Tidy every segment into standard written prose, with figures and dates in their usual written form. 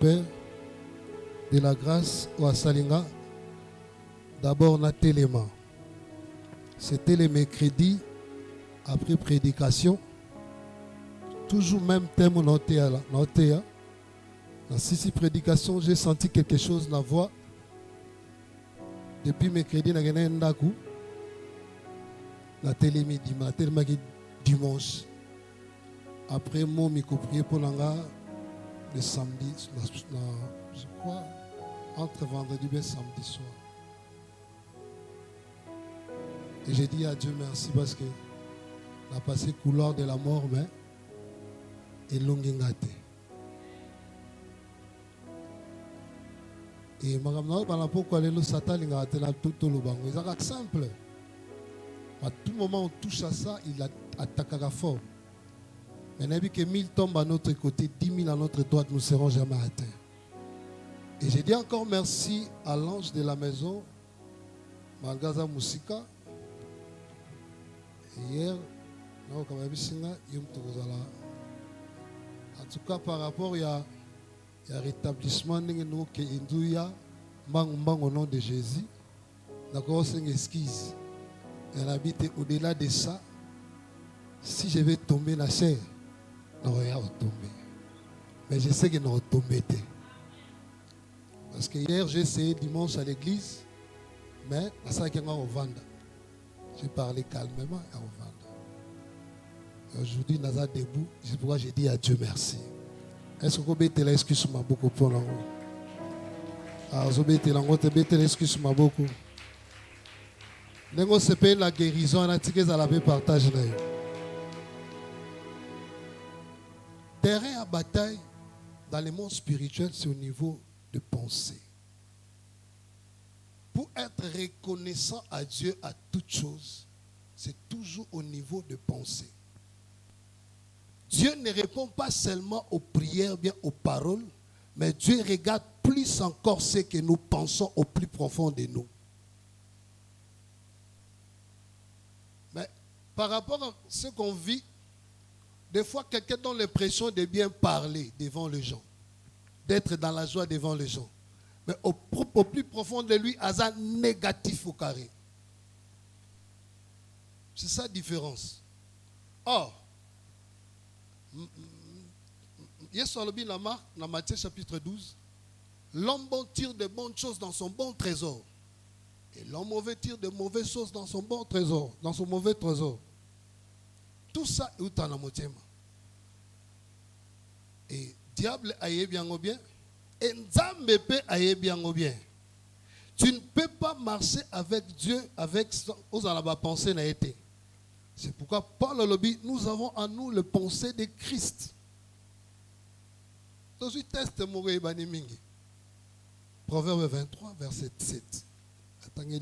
Père de la grâce ou à Salinga, d'abord na téléma. C'était le mercredi après prédication. Toujours même thème noté. Dans six prédications, j'ai senti quelque chose dans la voix. Depuis mercredi, na gagné un coup. La télé midi, la télé dimanche. Après, moi, je prié pour l'anga le samedi, je crois, entre vendredi et samedi soir. Et j'ai dit à Dieu merci parce que on a passé couloir de la mort, mais et l'ongingate. Et je pourquoi le Satan a tout le banc. C'est simple. À tout moment où on touche à ça, il attaque à la forme. Mais on a vu que 1000 tombent à notre côté, 10 000 à notre droite, nous ne serons jamais atteints. Et j'ai dit encore merci à l'ange de la maison, Malgaza Moussika. Hier, en tout cas, par rapport à rétablissement au nom de Jésus, d'accord, c'est une esquisse. Et on habite au-delà de ça. Si je vais tomber la chair, non, rien va tomber. Mais je sais que non va tomber. Parce que hier, j'ai essayé dimanche à l'église, mais ça qui est au vendre. J'ai parlé calmement à au vendre. Aujourd'hui, Naza debout, c'est pourquoi j'ai dit à Dieu merci. Est-ce que vous avez l'excuse ma beaucoup pour l'ango? Ah, vous avez l'excuse ma beaucoup. Nous se paye la guérison, on a tiré à la paix partage. Terrain à bataille dans le monde spirituel, c'est au niveau de pensée. Pour être reconnaissant à Dieu à toutes choses, c'est toujours au niveau de pensée. Dieu ne répond pas seulement aux prières, bien aux paroles, mais Dieu regarde plus encore ce que nous pensons au plus profond de nous. Mais par rapport à ce qu'on vit, des fois, quelqu'un donne l'impression de bien parler devant les gens, d'être dans la joie devant les gens. Mais au plus profond de lui, il y a un négatif au carré. C'est ça la différence. Or, dans Matthieu chapitre 12, l'homme bon tire de bonnes choses dans son bon trésor. Et l'homme mauvais tire de mauvaises choses dans son bon trésor, dans son mauvais trésor. Tout ça est dans la moitié. Et diable aille bien ou bien, et Nzambe peut aille bien ou bien. Tu ne peux pas marcher avec Dieu avec aux alaba pensée n'a été. C'est pourquoi Paul le lobby, nous avons en nous le pensée de Christ. Ensuite, test Mouré Banimingi. Proverbe 23, verset 7. Attendez,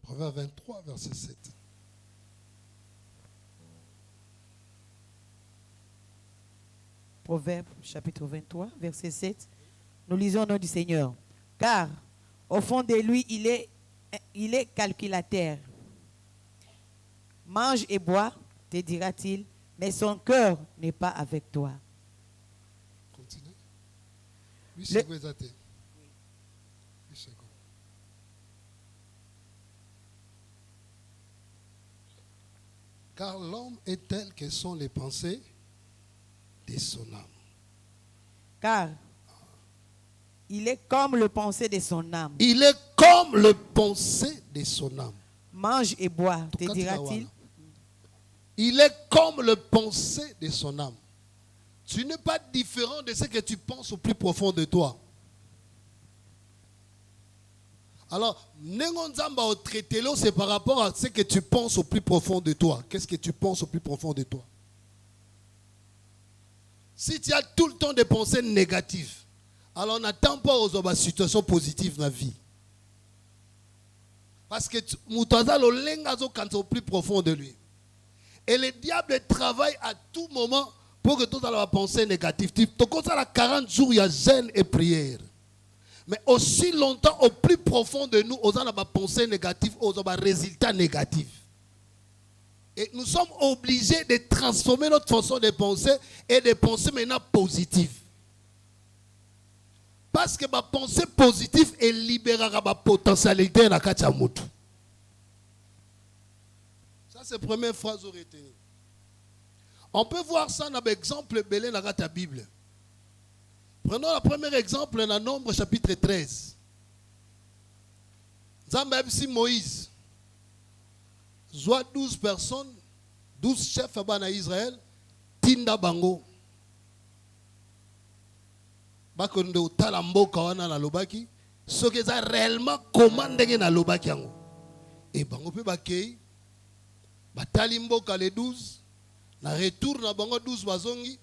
Proverbe 23, verset 7. Proverbe chapitre 23, verset 7. Nous lisons au nom du Seigneur. Car au fond de lui, il est calculateur. Mange et bois, te dira-t-il, mais son cœur n'est pas avec toi. Continue. 8 secondes. 8 secondes. Car l'homme est tel que sont les pensées de son âme. Car il est comme le pensée de son âme. Il est comme le pensée de son âme. Mange et bois, te dira-t-il. Il est comme le pensée de son âme. Tu n'es pas différent de ce que tu penses au plus profond de toi. Alors, c'est par rapport à ce que tu penses au plus profond de toi. Qu'est-ce que tu penses au plus profond de toi? Si tu as tout le temps des pensées négatives, alors on n'attend pas aux situations positives dans la vie. Parce que Moutaza le au plus profond de lui. Et le diable travaille à tout moment pour que tout le monde penser négatif. Tu as 40 jours, il y a jeûne et prière. Mais aussi longtemps, au plus profond de nous, on a pensée négative, on a des résultats négatifs. Et nous sommes obligés de transformer notre façon de penser et de penser maintenant positif. Parce que ma pensée positive libérera ma potentialité dans la mutu. Ça, c'est la première phrase retenue. On peut voir ça dans l'exemple belé dans la Bible. Prenons le premier exemple dans Nombre chapitre 13. Si Moïse soit 12 personnes, 12 chefs en Israël, Tinda Bango. Bakonde utala mboka wana na lobaki, ce que ça réellement commandé na lobaki yango. Et bango pe bakei, batali mboka les 12, na retour na bango 12 bazongi,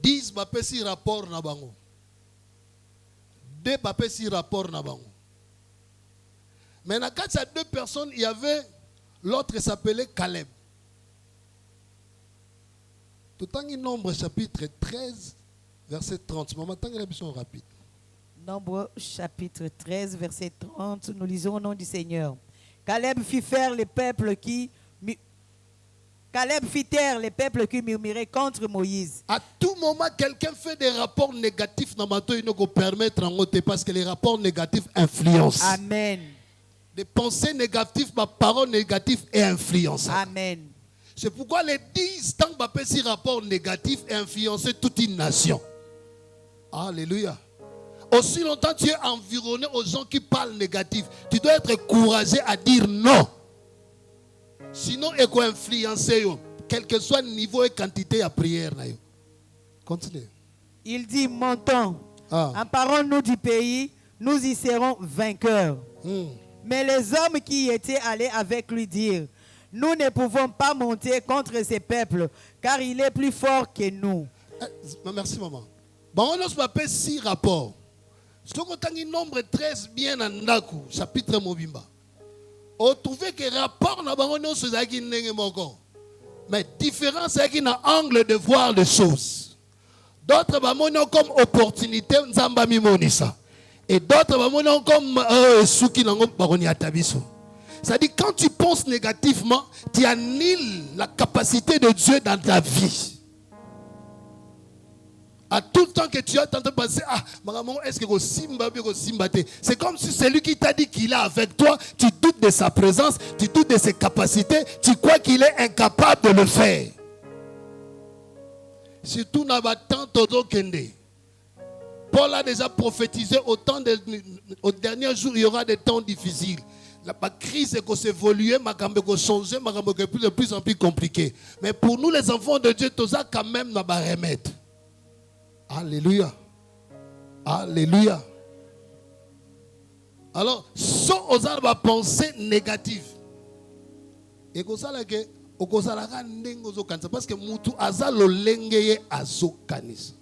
10 bapesi rapport na bango. 2 bapesi rapport na bango. Mais dans quatre, deux personnes, il y avait l'autre s'appelait Caleb. Tout en Nombre chapitre 13, verset 30. Maman, tant que la mission rapide. Nombre chapitre 13, verset 30, nous lisons au nom du Seigneur. Caleb fit taire les peuples qui murmuraient contre Moïse. À tout moment, quelqu'un fait des rapports négatifs dans ma il nous permettre en haute parce que les rapports négatifs influencent. Amen. Des pensées négatives, ma parole négative est influencée. Amen. C'est pourquoi les 10 tant que ces rapports négatifs influencent toute une nation. Alléluia. Aussi longtemps tu es environné aux gens qui parlent négatif, tu dois être courageux à dire non. Sinon, il faut influencer, quel que soit le niveau et quantité de prière. Continue. Il dit, montons, emparons-nous du pays, nous y serons vainqueurs. Mais les hommes qui y étaient allés avec lui dirent, nous ne pouvons pas monter contre ces peuples, car il est plus fort que nous. Merci maman. Bon, on a fait 6 rapports. Ce qu'on a nombre 13 bien en Naku, chapitre Mobimba. On trouvait que rapport n'a pas de mais différence c'est qu'il y a un angle de voir les choses. D'autres ont comme opportunité, et d'autres ont comme souki c'est-à-dire quand tu penses négativement, tu annihiles la capacité de Dieu dans ta vie. À tout le temps que tu as tenté de penser, est-ce que c'est comme si celui qui t'a dit qu'il est avec toi, tu doutes de sa présence, tu doutes de ses capacités, tu crois qu'il est incapable de le faire. Surtout dans le temps Todo Kende. Paul a déjà prophétisé au dernier jour, il y aura des temps difficiles. La crise est s'évoluer, ma changer, ma de plus en plus compliqué. Mais pour nous les enfants de Dieu, tout ça quand même n'a pas remettre. Alléluia. Alléluia. Alors, sans oser ma pensée négative. Et comme ça, parce que mutu azalo lengeye azokanisa.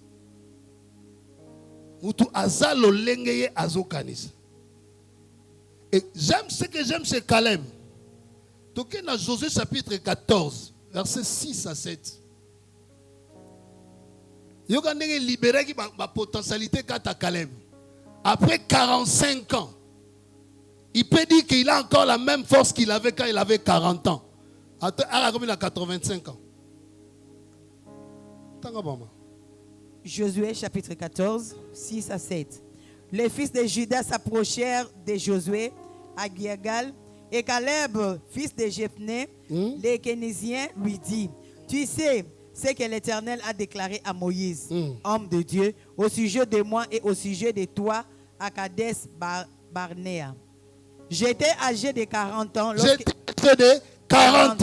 Mutu azalo lengeye azokanisa. Et j'aime ce que j'aime chez Caleb. Donc, dans Josué chapitre 14, versets 6 à 7. Il a libéré ma potentialité quant à Caleb. Après 45 ans, il peut dire qu'il a encore la même force qu'il avait quand il avait 40 ans. Il a 85 ans. Josué chapitre 14, 6 à 7. Les fils de Judas s'approchèrent de Josué à Gilgal, et Caleb, fils de Jephné, les Kénésiens, lui dit, tu sais ce que l'Éternel a déclaré à Moïse, homme de Dieu, au sujet de moi et au sujet de toi à Kadesh Barnéa. J'étais âgé de 40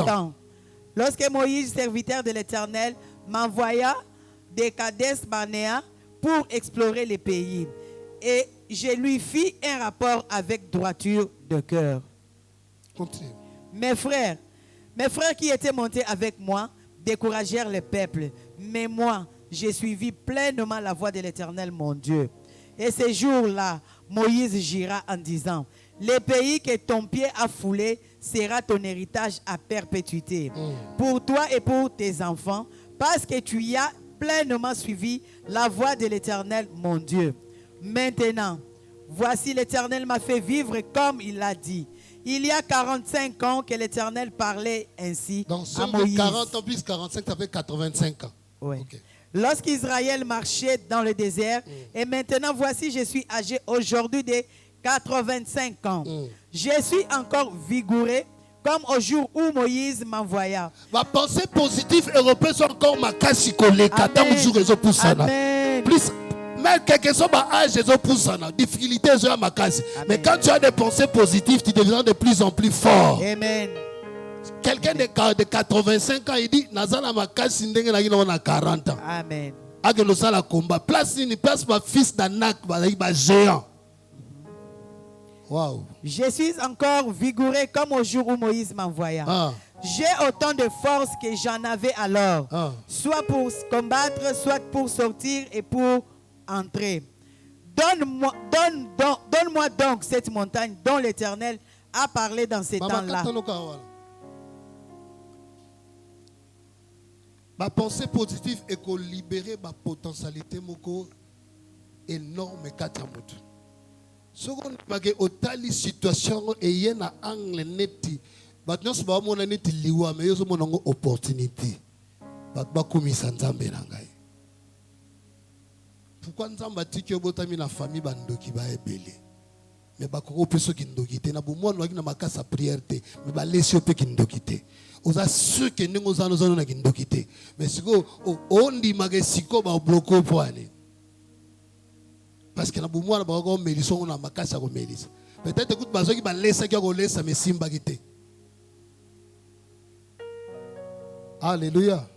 ans. Lorsque Moïse, serviteur de l'Éternel, m'envoya de Kadesh Barnéa pour explorer les pays. Et je lui fis un rapport avec droiture de cœur. Mes frères qui étaient montés avec moi découragèrent le peuple. Mais moi, j'ai suivi pleinement la voie de l'Éternel, mon Dieu. Et ce jour-là, Moïse jura en disant, le pays que ton pied a foulé sera ton héritage à perpétuité. Pour toi et pour tes enfants, parce que tu y as pleinement suivi la voie de l'Éternel, mon Dieu. Maintenant, voici l'Éternel m'a fait vivre comme il l'a dit. il y a 45 ans que l'Éternel parlait ainsi Donc, à sur Moïse. 40 ans plus 45, ça fait 85 ans. Oui. Ok. Lorsqu'Israël marchait dans le désert, et maintenant voici, je suis âgé aujourd'hui de 85 ans. Je suis encore vigoureux comme au jour où Moïse m'envoya. Ma pensée positive européenne sont encore ma casse collègue. Amen. Plus, mais quelque chose ma âge, ils ont poussé. Difficulté, ils ont ma casse. Mais quand tu as des pensées positives, tu deviens de plus en plus fort. Amen. Quelqu'un de 85 ans, il dit, Nazala ma casse, on a 40 ans. Amen. Combat. Place ma fils d'Anak, géant. Wow. Je suis encore vigoureux comme au jour où Moïse m'envoya. J'ai autant de force que j'en avais alors, soit pour combattre, soit pour sortir et pour entrer. Donne-moi donc cette montagne dont l'Éternel a parlé dans ces temps-là. Ma pensée positive est qu'on libérer ma potentialité énorme 4 mots. Seconde, otali situation et y a angle neti. Maintenant, c'est pas mon neti liwa, mais yo mon opportunité. Ba komisa nzambe na ngai. Pourquoi nzamba tiki obotami na famille bandoki ba ebele. Mais ba koko peso ki ndoki te na bo mo na makasa prière te, mais ba lesi ope ki ndoki te. Oza sûr que ningo za no na ki ndoki te. Mais siko ondi magesiko ba bloko po ani. Parce que na boumou na bako mélisson na makasa ko mélis. Peut-être écoute bazo ki ba lesa ki ko lesa mais simba kité. Alléluia.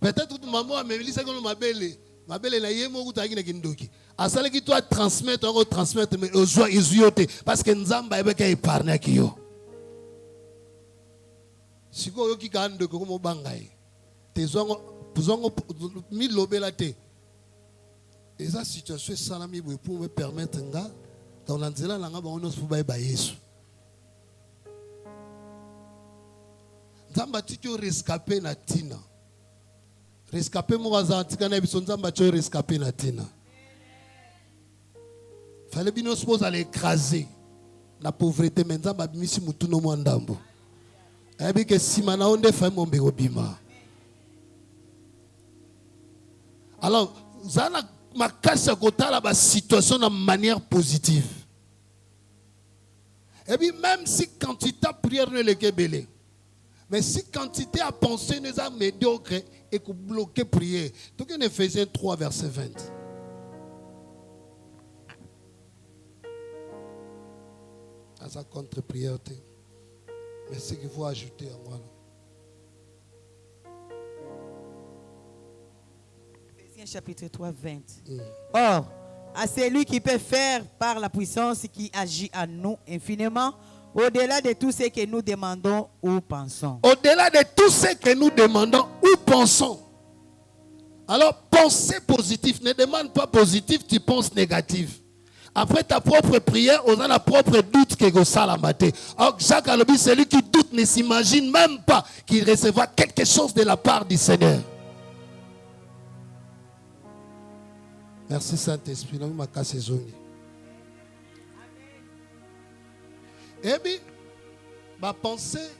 Peut-être que maman a mélisa ko mabele na yemo kutaki na kindoki. Asale ki toi transmettre mais ozwa izuyote parce que nzamba ebeka épargner ki yo. Siko yo ki kande ko mo bangai. Tezongo puzongo mi lobela te. Et cette situation salami pour me permettre dans l'anzela langa ba ono fuba ba Yesu. Nzamba tikyo rescapé na tina. Rescapé mo azantika na biso nzamba tyo rescapé na tina. Fallait bien nous suppose aller écraser la pauvreté mais nzamba bimisi mutu no mwandambo. Ebi ke simana onde fa mo mbego bima. Alors zana ma casse à côté la situation de manière positive. Et puis même si quantité de prière ne l'est belé, mais si quantité à penser nous a médiocre et que bloquer prière. Donc en Éphésiens 3 verset 20. À sa contre-prière. Mais ce qu'il faut ajouter à moi. Chapitre 3, 20. Or, à celui qui peut faire par la puissance qui agit en nous infiniment, au-delà de tout ce que nous demandons ou pensons. Au-delà de tout ce que nous demandons ou pensons. Alors, penser positif. Ne demande pas positif, tu penses négatif. Après ta propre prière, on a la propre doute que ça la maté. Or, Jacques Alobi, celui qui doute ne s'imagine même pas qu'il recevra quelque chose de la part du Seigneur. Merci Saint-Esprit. Ma casse zone. Et bien, ma pensée,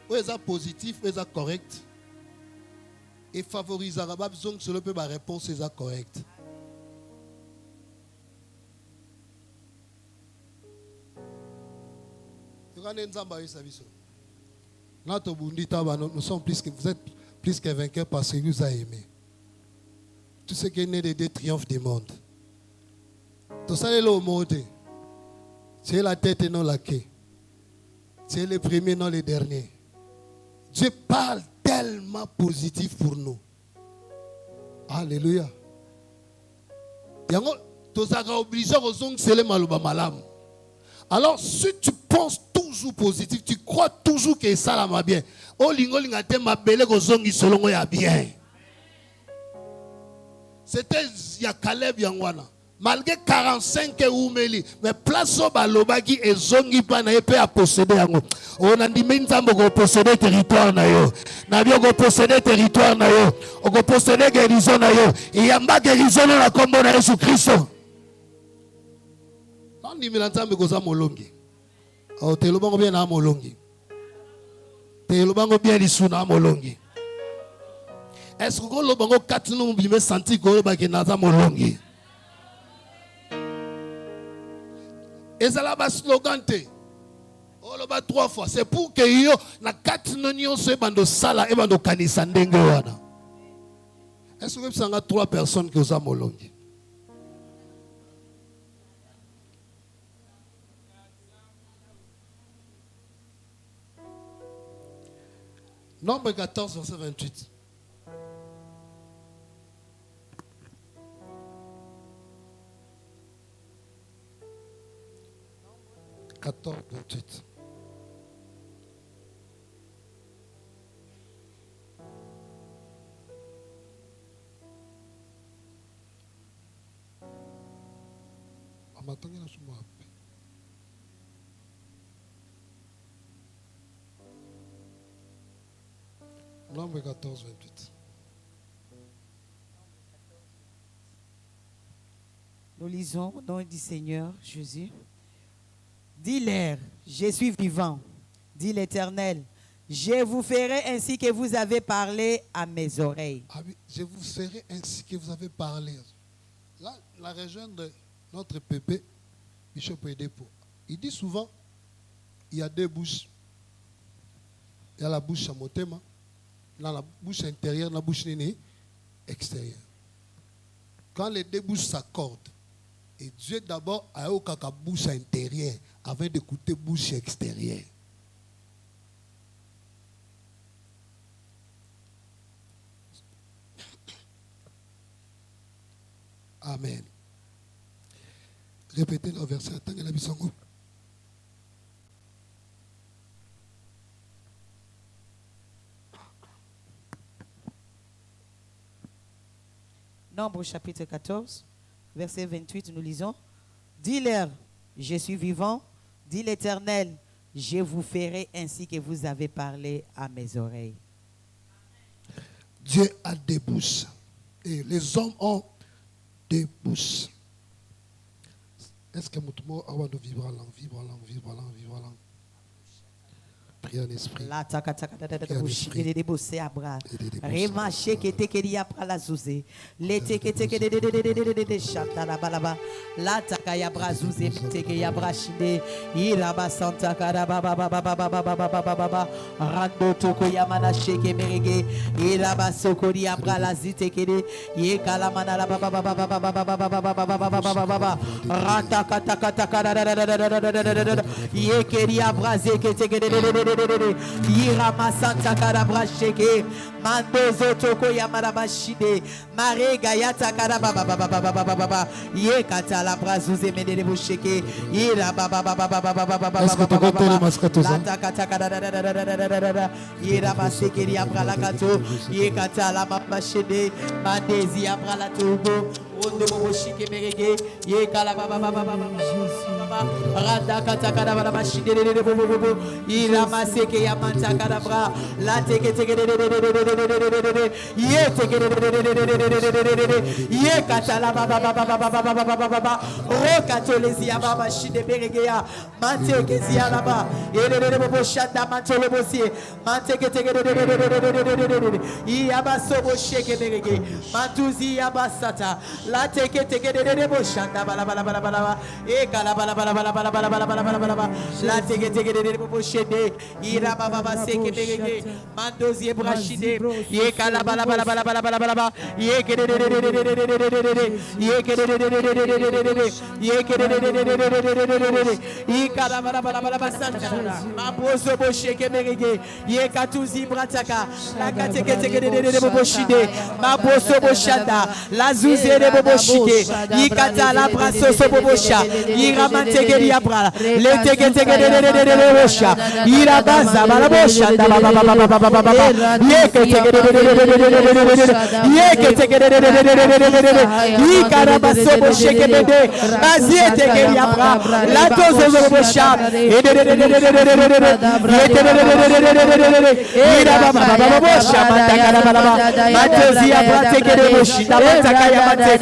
est positive, est correcte. Et favorisera ma besoin que cela peut ma réponse est correcte. Nous sommes plus que vous êtes plus que vainqueurs parce que vous avez aimé. Tout ce qui est né des triomphes du monde. Tout ça est là au monde. C'est la tête et non la queue. C'est le premier, non le dernier. Dieu parle tellement positif pour nous. Alléluia. Alors, si tu penses toujours positif, tu crois toujours que ça va bien. Bien. C'était Yakaleb Yangwana. Malgré 45 oumeli, mais place au balobaki et zongi pana épée à posséder yango. On a dit mais nzambo go posséder territoire na yo. Na bio go posséder territoire na yo. On go posséder guérison na yo. Et yamba guérison na kombo na Jésus Christ. ondimela nzambe koza molongi. O te lobango bien na molongi. Te lobango bien lisuna molongi. Est-ce que lobango katino mbime senti ko ba ke naza molongi? Et ça là bas slogan te. O lo ba 3 fois, c'est pour que yo na katino nyonso e bando sala e bando kanisa ndenge wana. Est-ce que vous avez 3 personnes qui ont molongi? Nombre 14, verset 28. « 14, 28. Nombre 14, 28. Nous lisons au nom du Seigneur Jésus. Dis-leur, je suis vivant, dit l'Éternel. Je vous ferai ainsi que vous avez parlé à mes oreilles. Ah oui, je vous ferai ainsi que vous avez parlé. Là, la région de notre pépé, Bishop Edepo, il dit souvent, il y a 2 bouches. Il y a la bouche à Motema, dans la bouche intérieure, la bouche extérieure. Quand les 2 bouches s'accordent, et Dieu d'abord a eu la bouche intérieure avant d'écouter la bouche extérieure. Amen. Répétez le verset. Attendez la bisongo. Nombre chapitre 14, verset 28, nous lisons. Dis-leur, je suis vivant, dit l'Éternel, je vous ferai ainsi que vous avez parlé à mes oreilles. Dieu a des bouches et les hommes ont des bouches. Est-ce que mon mot a de vivre en langue, vivre en langue, vivre en langue, vivre en langue? Priez en esprit. La taka taka da da da da bushike de bosse abra. Rema sheke teke di apra la zuze. Le teke teke de chata la balaba. La taka ya bra zuze teke ya bra shide. Ira ba santa kada ba ba ba ba ba ba ba ba ba ba ba ba. Rando toko ya mana sheke merege. Ira ba soko di apra la zite kede. Ye kala mana la ba ba ba ba ba ba ba ba ba ba ba ba ba ba ba ba ba. Rata kata kata kada da da da da da da da da. Ye kedi abra zeke teke de Yirama Santa Karabra Sheke Mandozo Toko Yamaraba Shide Mare Gayata Karaba Baba Baba Baba Baba Yekata la Brazuze Mede Busheke Ira Baba Baba Baba Baba Baba Lata Kata Karada Yira Basekeri Abralakato Yekata la Mama Shede Mandezi Abralatubo Onde Boshike Merege Yekala Baba Baba Baba Rada Kata Karaba Shide Ira Maseke Yamanta Karabra La Teke Teke Ye Teke Ye Katala Baba Baba Rokatolezia Baba Shide Beregea Manteke Zialaba Ere Shanda Mantolo Bosie Manteke Teke Yabasobo Sheke Berege Mantuzi Yabasata La Teke Teke Shanda Bala E Kalabala La Teke Teke Shede Ira Baba Seke Berege Mandozi Brachide Ye Kalabala Ye Ye Kalabala Mabozo Bosheke Berege Ye Katuzi Brataka La Kateke Teke Boshide Mabozo Boshanda La Zuze de Boboshike Ye Kata la Brasso Sobosha Ira Manteke Diabra Le Teke Teke Bosha Ira Baza Balabosha Baba Ye Teke Ye Teke Ye Karabaso Bosheke Bede Bazie Teke Diabra La Tozo Bosha Ira Baba Bosha Mataka Baba Matozia Brateke de Boshida Mataka Yamate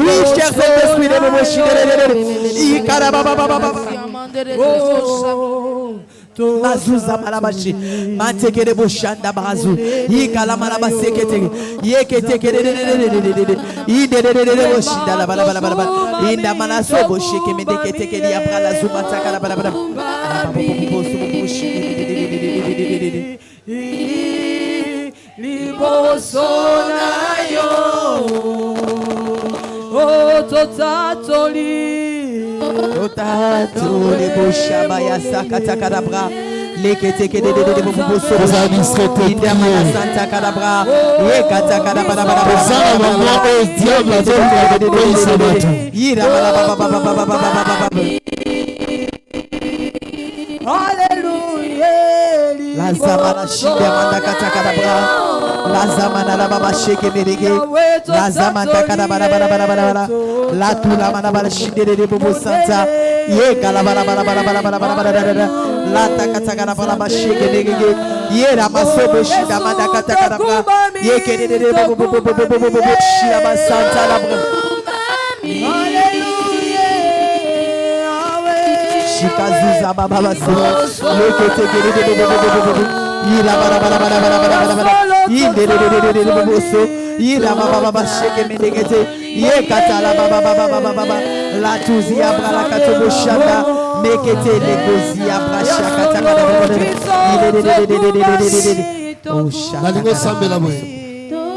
Oui, cher Saint-Esprit, oui, cher Saint-Esprit, Mazuza malabashi mantekere boshanda bazu yikala malabase kete yekete kede idede boshinda la bala bala bala inda manaso boshike medekete kede ya prala zuma takala bala bala libosonayo o totatoli Otatoli boshaba ya sakata kadabra lekete kede de boboso indama santa kadabra yekata kadabra Hallelujah. La zamana shinde manda kata kadabra. La zamana la baba sheke merege. La zamana kadabra bara. La tula mana bara shinde de bobo santa. Ye kalabara bara. La takata kadabra bara sheke merege. Ye ramaso shinde manda kata kadabra. Ye kede de bobo shida santa la bra. Shikazuza baba basi lekete gere ira bara inde boboso ira baba baba sheke medegete ye katala baba la tuzi abra la katobo shanda mekete legozi abra shakata la lingo sambela boye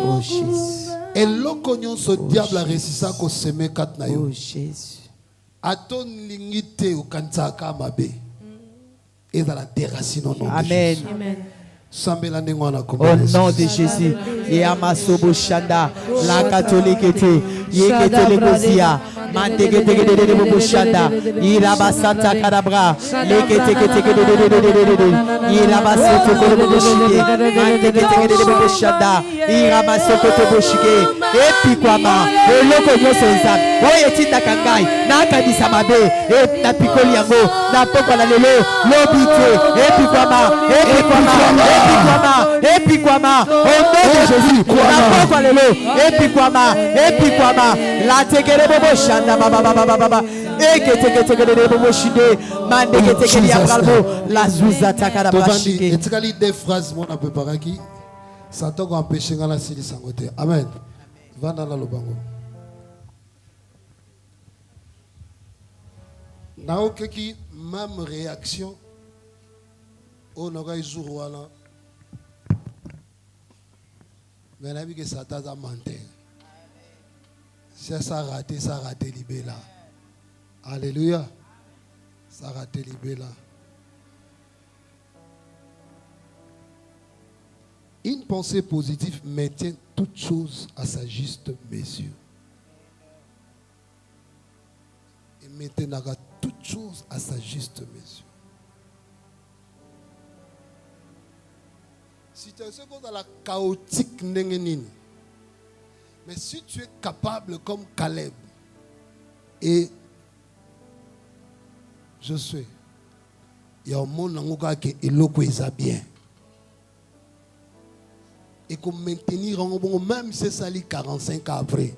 oh Jesus et lokonyon so diable a resisa ko semer kat na yo oh Jesus Aton lingite au kansaka mabe. Et dans la déracine au nom Amen. de Jésus. Amen. Au nom de Jésus. Et Amasobo Shanda, la catholique était, Yekete Legosia, Mantegete de Shanda, Iraba Santa Cadabra, Lekete Irabasoto Boshike, Mantegete de Shanda, Irabasoto Boshike, et puis quoi, le loco, oyo etindaka ngai nakanisa mabe napikoli yango na pokwa na lelo lobi te epikwama au nom de Jésus na pokwa lelo epikwama la tekere bobo shanda baba eketeketekere bobo shide mande ketekeri ya kalbo la zuza takara bashike etikali des phrases mon a préparé qui ça t'a empêché ngala sili sangote amen vanda na lobango na okeki même réaction on aurait jour wala mais la vie que ça t'a menté c'est ça raté libéla alléluia ça raté libéla. Une pensée positive maintient toute chose à sa juste mesure. Et maintenira toute chose à sa juste mesure. Si tu es dans la chaotique, mais si tu es capable comme Caleb, et je sais, il y a un monde qui est bien. Et comme maintenir en bon, même si ça lit 45 ans après,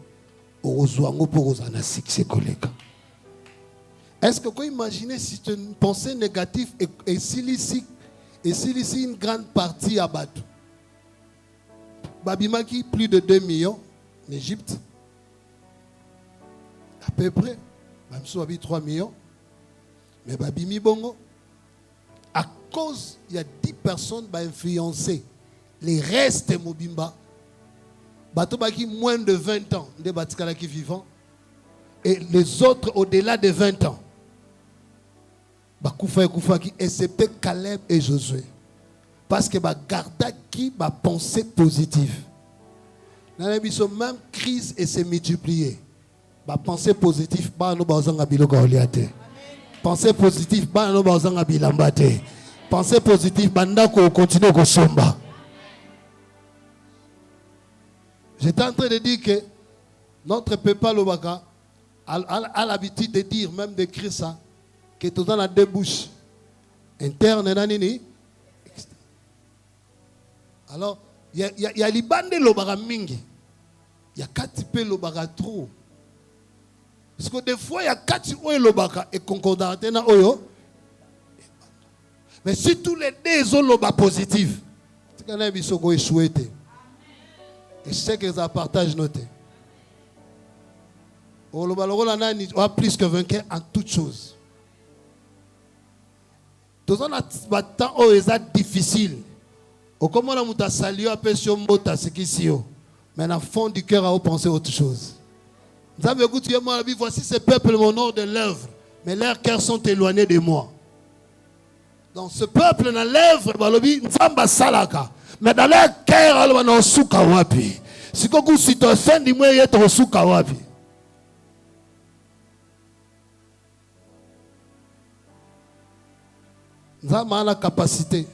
est-ce que vous imaginez si tu as une pensée négative et s'il ici une grande partie à Batou? Babimaki, plus de 2 millions en Égypte. À peu près. Même si on a 3 millions. Mais Babimi Bongo, à cause, il y a 10 personnes qui ont influencé. Les restes Mobimba, Batobaki moins de 20 ans, des Batikalaki vivants, et les autres au-delà de 20 ans. Bakoufa et Koufaki, excepté Caleb et Josué. Parce que Garda qui va penser positive. Dans la même crise et s'est multipliée. Pensée positive, pensée positive, pensée positive, continue à somba. J'étais en train de dire que notre peuple Lobaka a l'habitude de dire, même d'écrire ça, que tout dans la deux bouches, interne et nanini. Alors, il y a les bandes Lobaka mingi. Il y a 4 peu Lobaka trop. Parce que des fois, il y a 4 oyo Lobaka et concordant na oyo. Mais si tous les deux sont Lobaka positifs, c'est qu'on a vu ce qu'on a souhaité. Et je sais que ça partage noté. On a plus que vainqueur en toutes choses. Tout ça, c'est difficile. Comme on a salué un peu sur Mota, c'est qu'ici. Mais dans le fond du cœur, on pense à autre chose. Vous avez écouté, voici ce peuple, mon nom de l'œuvre. Mais leurs cœurs sont éloignés de moi. Donc ce peuple, dans l'œuvre, mais dans leur cœur, on a souka wapi. Si vous situation du moins, il y a souka wapi. Nous avons la capacité.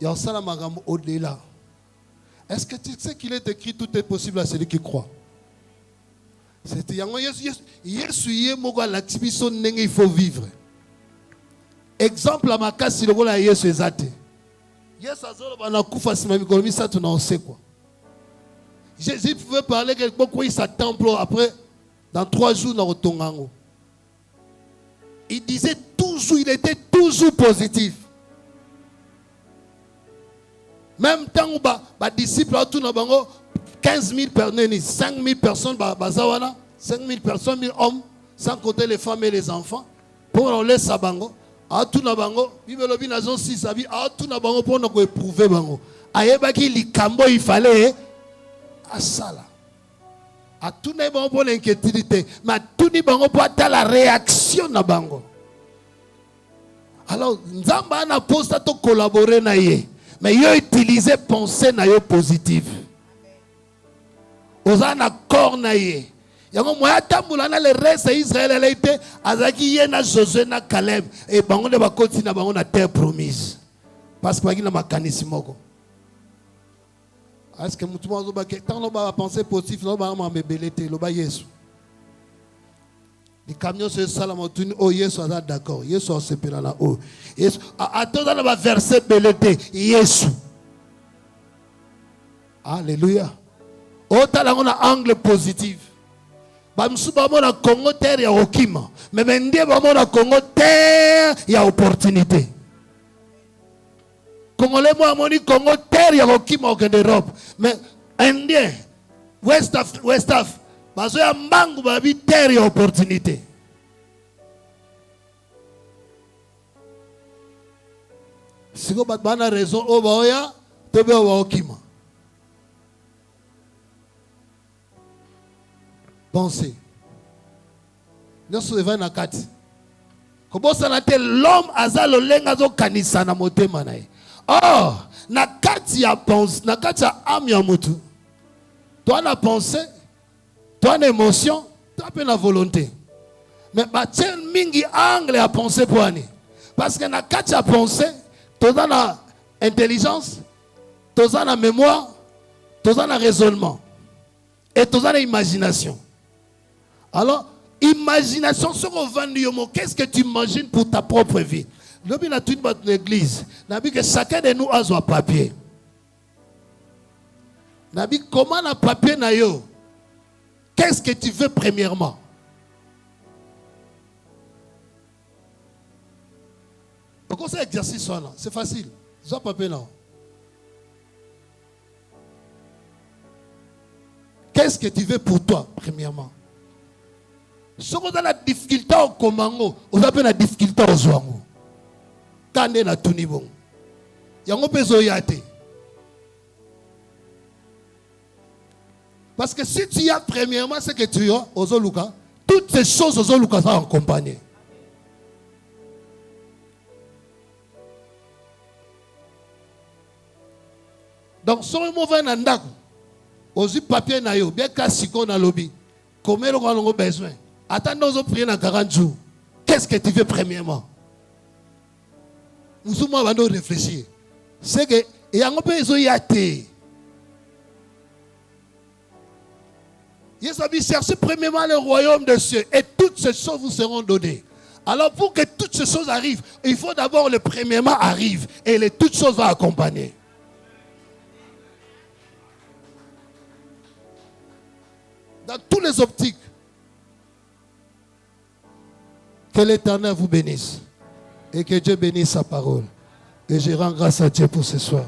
Il y a un magam au-delà. Est-ce que tu sais qu'il est écrit tout est possible à celui qui croit? C'est il faut vivre. Exemple à ma casse, si le voilà Yesu ezate. Yesu azolo bana kufa sima mikolomi ça tu n'en sais quoi. Jésus pouvait parler quelque chose il s'attend après dans 3 jours dans Rotongango. Il disait toujours, il était toujours positif. Même temps où les disciples tout 15 000 personnes, 5 000 personnes, 5 000 personnes, 1000 hommes, sans compter les femmes et les enfants, pour on laisse ça bango. A tout na bango, bibelobi na zone 6 abi, a tout na bango pour nous éprouver bango. Ayebaki likambo il fallait à ça là. A tout na bango pour l'inquiétude, mais tout ni bango pour attendre la réaction na bango. Alors nzamba na poste to collaborer na ye, mais yo utiliser pensée na yo positive. Oza na corps na ye. Yango moya tambula na le reste Israël elle était azaki yena Josué na Caleb et bango de bakoti na bango na terre promise parce que bagina makanisi moko. Est-ce que mutu mazo ba tant no ba penser positif no ba mambelete lo ba Yesu Les camions se salamotuni, oh Yesu est d'accord. Yesu a sepelé là haut. Yesu, attends dans le verset belleté, Yesu. Alléluia. Oh, t'as un angle positif. Bamsu bamo na Congo terre ya okima. Mais bendie bamo na Congo terre ya opportunité. Congolais moi moni Congo terre ya okima au Europe. Mais indien West Af bazo ya mbangu babi terre ya opportunité. Siko bat bana raison o baoya tobe wa okima. Pensez. Nous sommes na kati. Comment ça n'a-t-il l'homme azalo lengazo kanisa na motema na ye. Oh, na kati ya pense, na kati ya âme ya mutu. Toi la pensée, toi l'émotion, toi la volonté. Mais batien mingi angle à penser pour ani. Parce que na kati ya pensée, toi la intelligence, toi la mémoire, toi la raisonnement et toi la imagination. Alors, imagination sur le vendu, qu'est-ce que tu imagines pour ta propre vie? L'homme a toute notre église. Nabi que chacun de nous a son papier. Nabi comment le papier na yo? Qu'est-ce que tu veux premièrement? Pourquoi c'est exercice là? C'est facile. Son papier là. Qu'est-ce que tu veux pour toi premièrement? Si vous avez la difficulté au Komango, vous avez la difficulté au Zouango. Quand vous avez tout niveau, il y a un peu de yate. Parce que si tu as premièrement ce que tu as, aux Oluka, toutes ces choses aux Oluka sont accompagnées. Donc, si vous avez un andako, vous avez papier na yo, bien cassiko na lobby, combien vous avez besoin? Attends, nous prier dans 40 jours. Qu'est-ce que tu veux premièrement? Nous allons réfléchir. C'est que il y a un peu de yate. Jésus cherchez premièrement le royaume des cieux et toutes ces choses vous seront données. Alors pour que toutes ces choses arrivent, il faut d'abord le premièrement arrive et les toutes choses vont accompagner. Dans tous les optiques. Que l'Éternel vous bénisse et que Dieu bénisse sa parole. Et je rends grâce à Dieu pour ce soir.